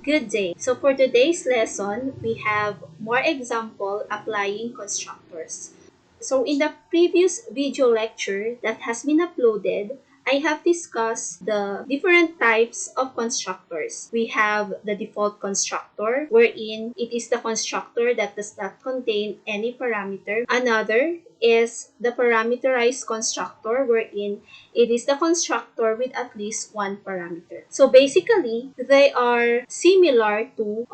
Good day. So for today's lesson, we have more example applying constructors. So in the previous video lecture that has been uploaded, I have discussed the different types of constructors. We have the default constructor, wherein it is the constructor that does not contain any parameter. Another is the parameterized constructor, wherein it is the constructor with at least one parameter. So basically, they are similar to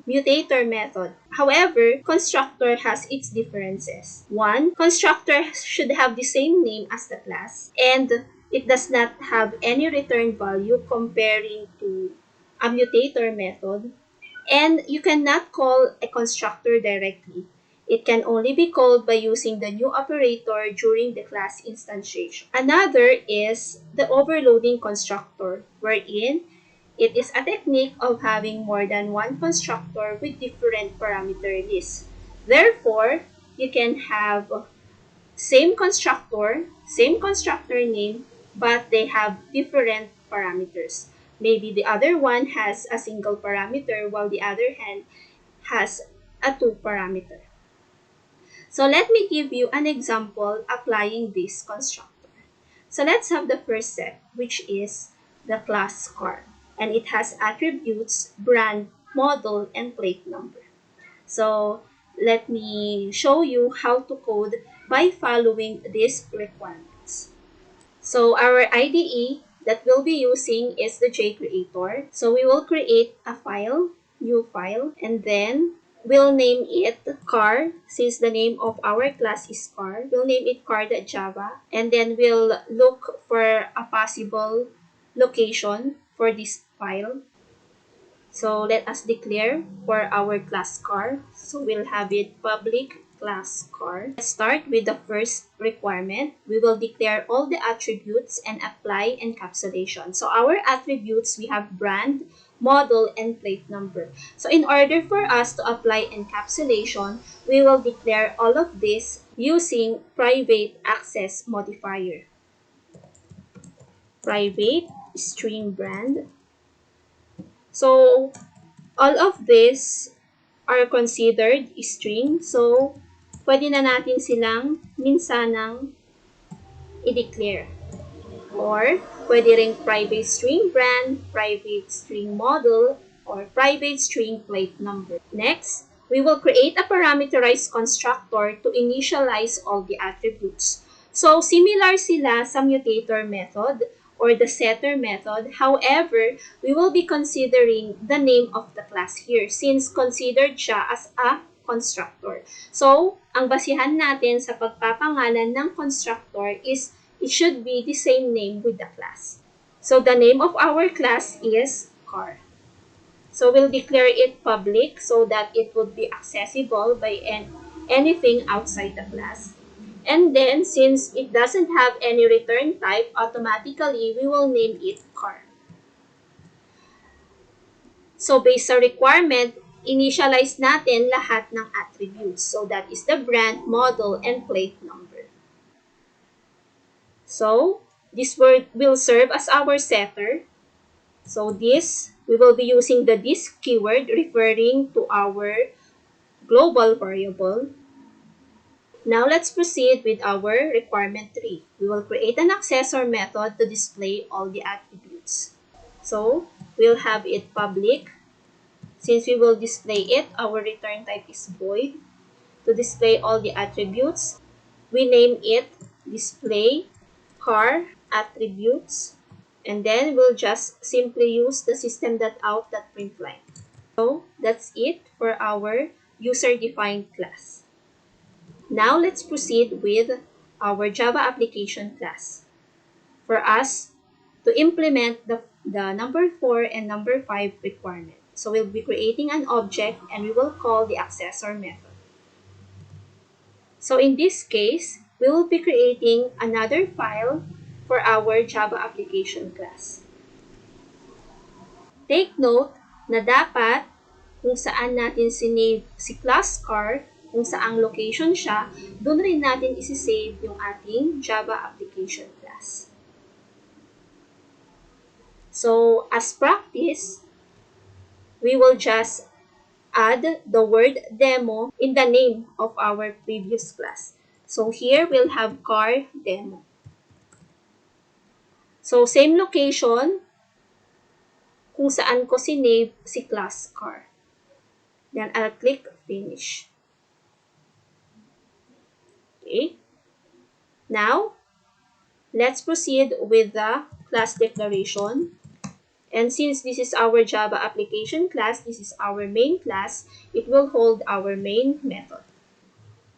mutator method. However, constructor has its differences. One, constructor should have the same name as the class, and it does not have any return value comparing to a mutator method. And you cannot call a constructor directly. It can only be called by using the new operator during the class instantiation. Another is the overloading constructor, wherein it is a technique of having more than one constructor with different parameter lists. Therefore, you can have same constructor name, but they have different parameters. Maybe the other one has a single parameter while the other hand has a two parameter. So let me give you an example applying this constructor. So let's have the first set, which is the class car. And it has attributes, brand, model, and plate number. So let me show you how to code by following these requirements. So our IDE that we'll be using is the JCreator. So we will create a file, new file, and then we'll name it car. Since the name of our class is car, we'll name it car.java, and then we'll look for a possible location for this file. So let us declare for our class car. So we'll have it public class car. Let's start with the first requirement. We will declare all the attributes and apply encapsulation. So our attributes, we have brand, model, and plate number. So in order for us to apply encapsulation, we will declare all of this using private access modifier. Private string brand. So all of this are considered string. So pwede na natin silang minsanang i-declare. Or pwede ring private string brand, private string model, or private string plate number. Next, we will create a parameterized constructor to initialize all the attributes. So similar sila sa mutator method or the setter method. However, we will be considering the name of the class here since considered siya as a constructor. So, ang basihan natin sa pagpapangalan ng constructor is it should be the same name with the class. So, the name of our class is car. So, we'll declare it public so that it would be accessible by anything outside the class. And then, since it doesn't have any return type, automatically, we will name it car. So, based sa requirement, initialize natin lahat ng attributes. So, that is the brand, model, and plate number. So, this word will serve as our setter. So, this, we will be using the this keyword referring to our global variable. Now, let's proceed with our requirement 3. We will create an accessor method to display all the attributes. So, we'll have it public. Since we will display it, our return type is void. To display all the attributes, we name it display car attributes. And then we'll just simply use the system.out.println. So, that's it for our user-defined class. Now, let's proceed with our Java application class. For us to implement the number 4 and number 5 requirement. So, we'll be creating an object and we will call the accessor method. So, in this case, we will be creating another file for our Java application class. Take note na dapat kung saan natin sinave si class car, kung saang location siya, doon rin natin isi-save yung ating Java application class. So, as practice, we will just add the word demo in the name of our previous class. So here we'll have car demo. So same location kung saan ko sinave si class car. Then I'll click finish. Okay. Now, let's proceed with the class declaration. And since this is our Java application class, this is our main class, it will hold our main method.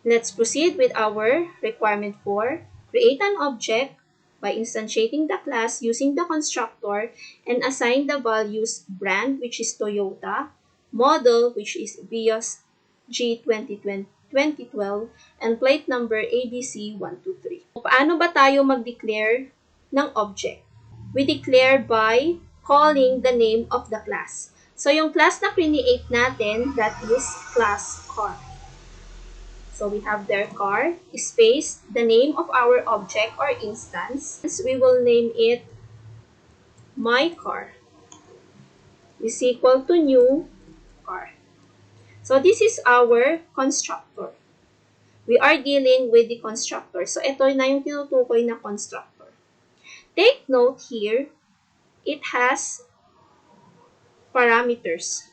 Let's proceed with our requirement 4. Create an object by instantiating the class using the constructor and assign the values brand, which is Toyota, model, which is Vios G2012, and plate number ABC123. Paano ba tayo mag-declare ng object? We declare by calling the name of the class. So, yung class na create natin, that is class car. So, we have their car, space, the name of our object or instance. We will name it my car is equal to new car. So, this is our constructor. We are dealing with the constructor. So, ito na yung tinutukoy na constructor. Take note here, it has parameters.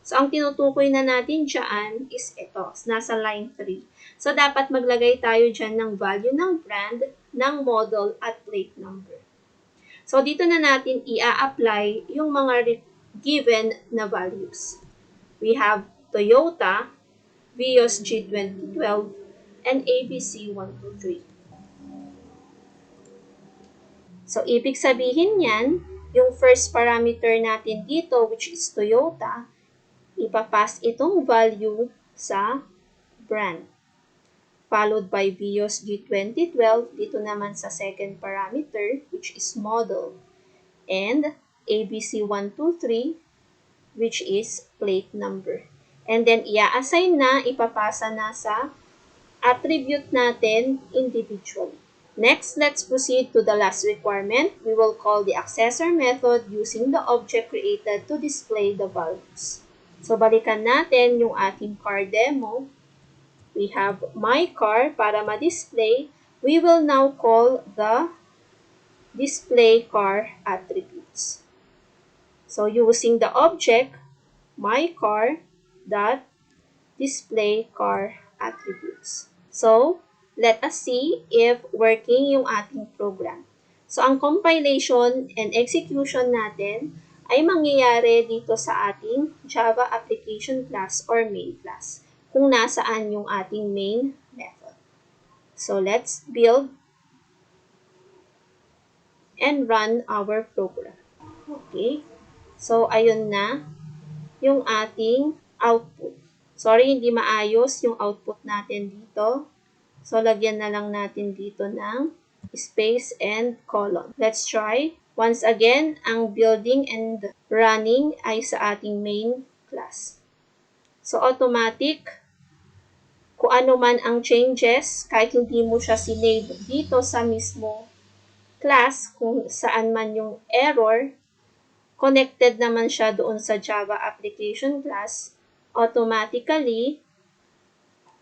So, ang tinutukoy na natin dyan is ito, nasa line 3. So, dapat maglagay tayo dyan ng value ng brand, ng model, at plate number. So, dito na natin i-apply yung mga given na values. We have Toyota, Vios G2012, and ABC123. So, ibig sabihin yan, yung first parameter natin dito, which is Toyota, ipapass itong value sa brand. Followed by Vios G2012, dito naman sa second parameter, which is model. And ABC123, which is plate number. And then, i-assign na, ipapasa na sa attribute natin individually. Next, let's proceed to the last requirement. We will call the accessor method using the object created to display the values. So, balikan natin yung ating car demo. We have my car para ma-display. We will now call the display car attributes. So, using the object, my car dot display car attributes. So, let us see if working yung ating program. So, ang compilation and execution natin ay mangyayari dito sa ating Java application class or main class, kung nasaan yung ating main method. So, let's build and run our program. Okay. So, ayun na yung ating output. Sorry, hindi maayos yung output natin dito. So, lagyan na lang natin dito ng space and colon. Let's try. Once again, ang building and running ay sa ating main class. So, automatic, kung ano man ang changes, kahit hindi mo siya sinave dito sa mismo class, kung saan man yung error, connected naman siya doon sa Java application class, automatically,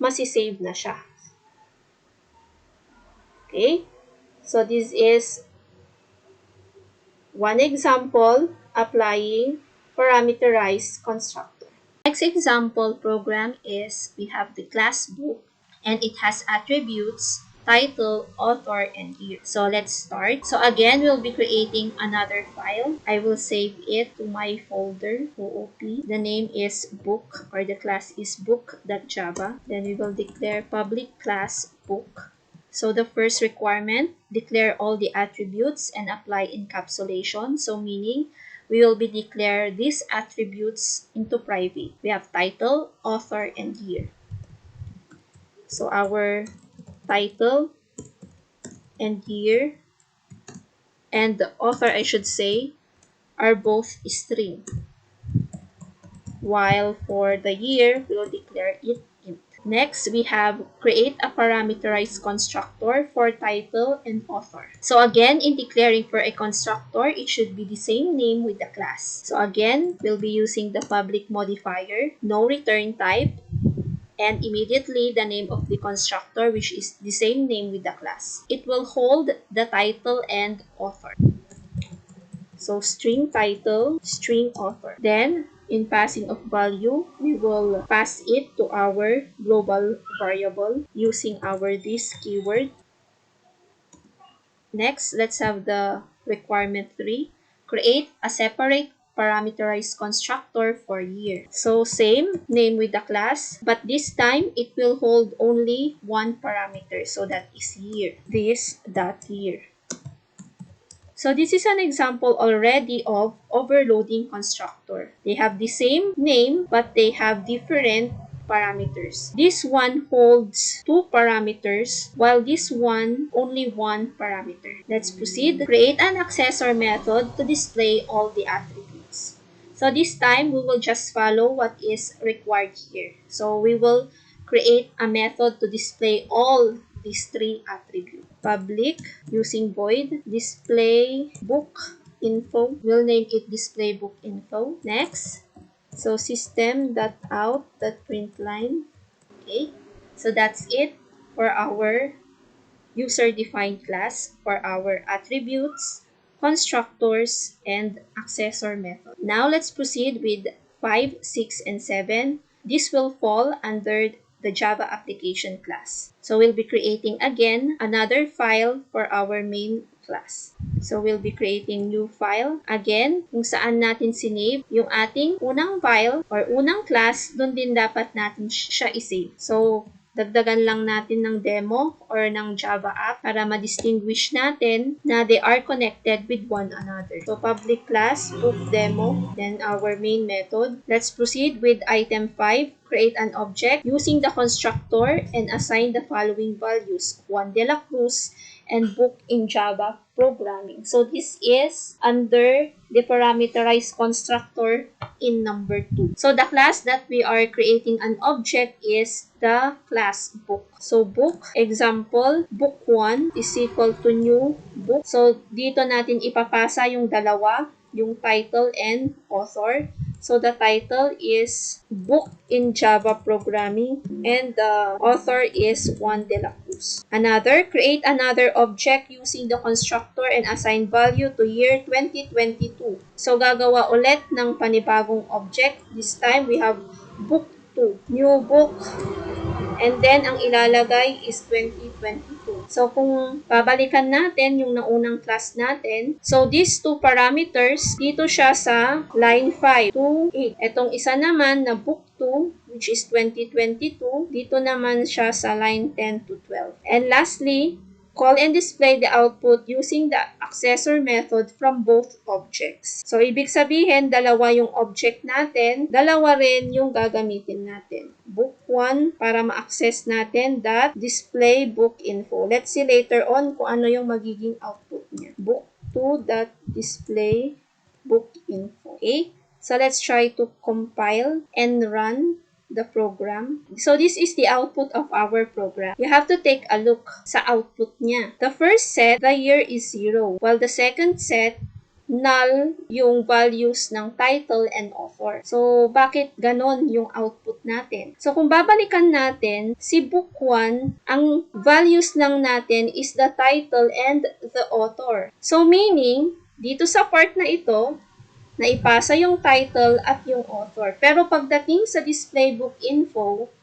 masisave na siya. Okay? So, this is one example applying parameterized constructor. Next example program is we have the class book and it has attributes, title, author, and year. So let's start. So again, we'll be creating another file. I will save it to my folder, OOP. The name is book or the class is book.java. Then we will declare public class book. So the first requirement, declare all the attributes and apply encapsulation. So meaning, we will be declare these attributes into private. We have title, author, and year. So our title and year and the author, I should say, are both string. While for the year, we will declare it int. Next, we have create a parameterized constructor for title and author. So again, in declaring for a constructor, it should be the same name with the class. So again, we'll be using the public modifier, no return type, and immediately the name of the constructor, which is the same name with the class. It will hold the title and author. So string title, string author. Then, in passing of value, we will pass it to our global variable using our this keyword. Next, let's have the requirement 3. Create a separate parameterized constructor for year. So same name with the class, but this time it will hold only one parameter. So that is year. This dot year. So this is an example already of overloading constructor. They have the same name, but they have different parameters. This one holds two parameters, while this one only one parameter. Let's proceed. Create an accessor method to display all the attributes. So this time, we will just follow what is required here. So we will create a method to display all these three attributes. Public using void display book info. We'll name it display book info. Next, so system.out.println. Okay, so that's it for our user-defined class for our attributes, constructors, and accessor method. Now let's proceed with 5, 6, and 7. This will fall under the Java application class. So we'll be creating again another file for our main class. So we'll be creating new file. Again, kung saan natin sinave yung ating unang file or unang class, doon din dapat natin siya isave. So dagdagan lang natin ng demo or ng Java app para ma-distinguish natin na they are connected with one another. So, public class, book demo, then our main method. Let's proceed with item 5. Create an object using the constructor and assign the following values. Juan de la Cruz and book in Java programming. So, this is under the parameterized constructor in number 2. So, the class that we are creating an object is the class book. So, book, example, book 1 is equal to new book. So, dito natin ipapasa yung dalawa, yung title and author. So, the title is Book in Java Programming and the author is Juan de la Cruz. Another, create another object using the constructor and assign value to year 2022. So, gagawa ulit ng panibagong object. This time, we have Book 2. New book. And then, ang ilalagay is 2022. So, kung babalikan natin yung naunang class natin, so these two parameters, dito siya sa line 5 to 8. Etong isa naman na book 2, which is 2022, dito naman siya sa line 10 to 12. And lastly, call and display the output using the accessor method from both objects. So, ibig sabihin, dalawa yung object natin, dalawa rin yung gagamitin natin. Book 1 para ma-access natin that display book info. Let's see later on kung ano yung magiging output niya. Book 2.display book info. Okay? So, let's try to compile and run the program. So, this is the output of our program. You have to take a look sa output niya. The first set, the year is 0. While the second set, null yung values ng title and author. So, bakit ganon yung output natin? So, kung babalikan natin, si book 1, ang values lang natin is the title and the author. So, meaning, dito sa part na ito, na ipasa yung title at yung author. Pero pagdating sa display book info,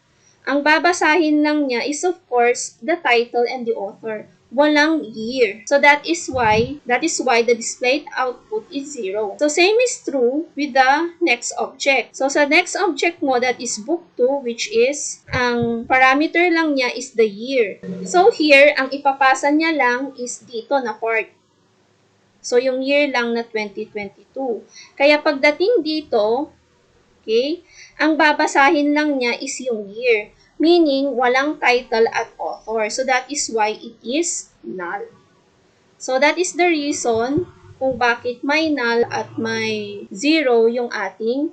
ang babasahin lang niya is of course the title and the author. Walang year. So that is why the displayed output is 0. So same is true with the next object. So sa next object mo, that is book 2, which is ang parameter lang niya is the year. So here, ang ipapasa niya lang is dito na part. So, yung year lang na 2022. Kaya pagdating dito, okay, ang babasahin lang niya is yung year. Meaning, walang title at author. So, that is why it is null. So, that is the reason kung bakit may null at may 0 yung ating